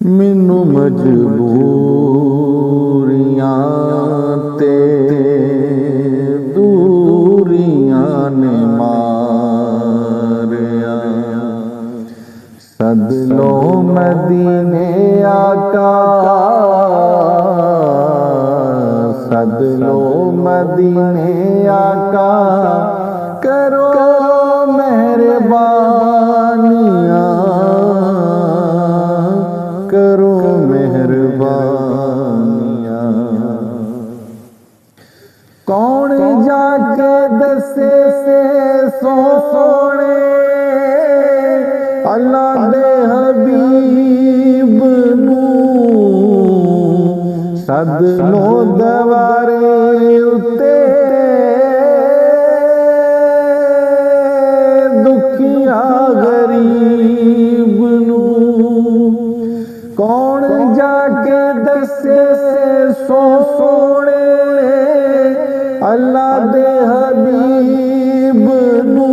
मैनू मजबूरियां ते दूरियां ने मारिया। सद लो मदीने आका, सद लो मदीने आका, करो मेहरबानियां, करो मेहरबानियां। कौन जाके दसे से सोने अल्लाह दे हबीब नू, सद लो दवारे उते दुखिया गरीब नू। कौन जाके दसे से सोने अल्लाह दे हबीब नू,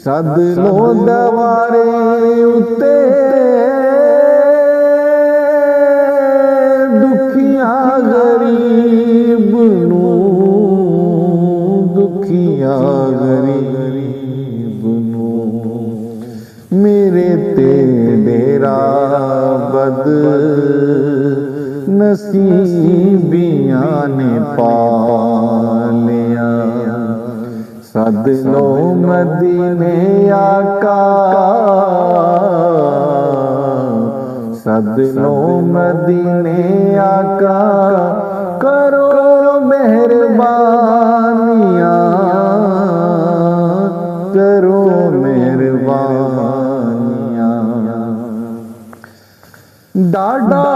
सद लो दवारे उते दुखिया गरीब नू, दुखिया गरीब नू। मेरे ते डेरा बद नसीबियां ने पालिया। सद लो मदीने आका, सद लो मदीने आका, करो मेहरबानियां, करो मेहरबानियां। डाडा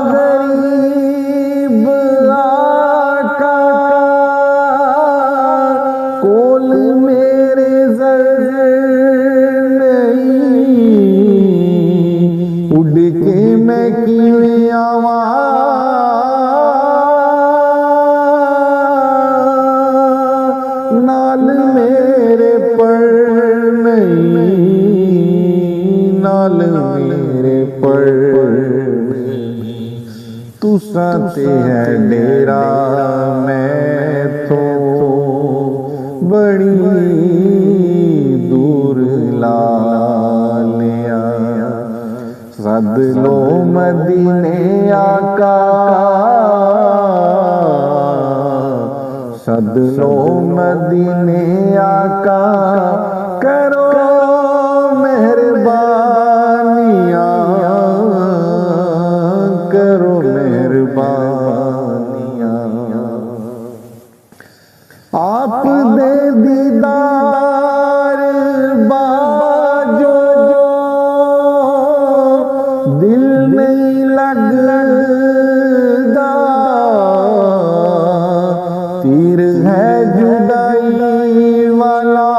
गरीब आका, कोल मेरे ज़र नहीं, उड़ के मैं किवें आवा, नाल मेरे पर नहीं, नाल मेरे पर नहीं। तुसा ते है डेरा मैं तो बड़ी दूर ला लिया। सद लो मदीने आका, सद लो मदीने आका, करो मेहरबानियां, करो मेहरबानियां। आप दे दीदार बाजो दिल नहीं लगदा, तीर है जुदाई वाला,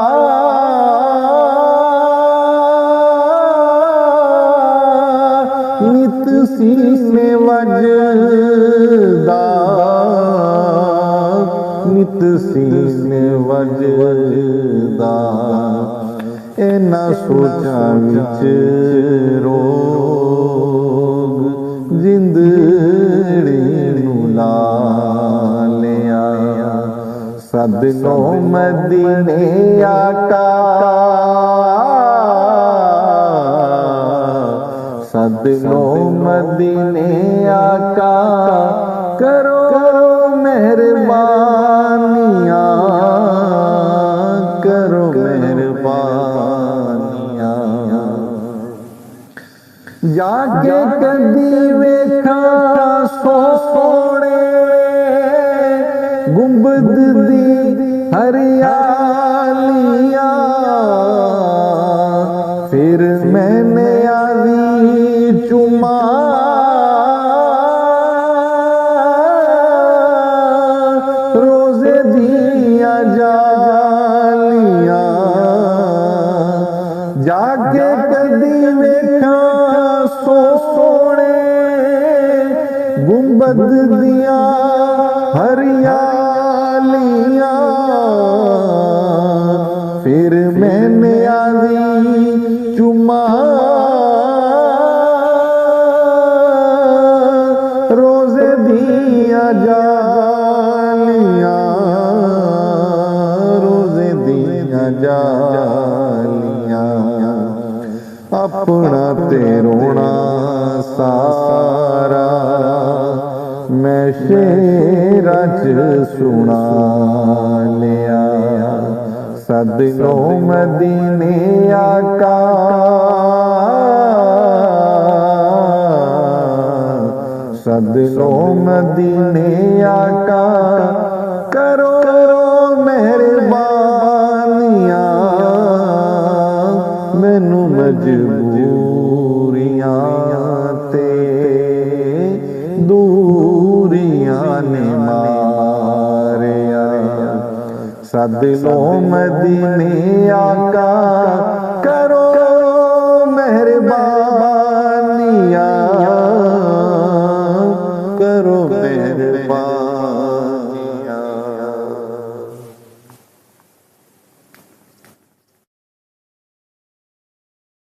नित सीने वजदा, नित सीने वजदा। इना सोचा विच रोग जिंदड़ी नू ला लिया। सद लो मदीने आका, सद लो मदीने आका, करो मेहरबानियां, करो मेहरबानियां। जाके कदी वेखा सोने गुंबद दी हरियालियां, फिर मैंने आली चुमा, रोजे दिया जालियां। जाके कदी वेखा सोने गुंबद दिया हरियालियां, फिर मैंने आली चुमा अपना ते रोना सारा मैं शेरा च सुना लिया। सद लो मदीने आका सद लो मदीने आका करो मेहरबानियां मैनू मजबूरियां ते दूरियां ने मारिया। सद लो मदीने आका करो मेहरबानियां करो मेहरबान।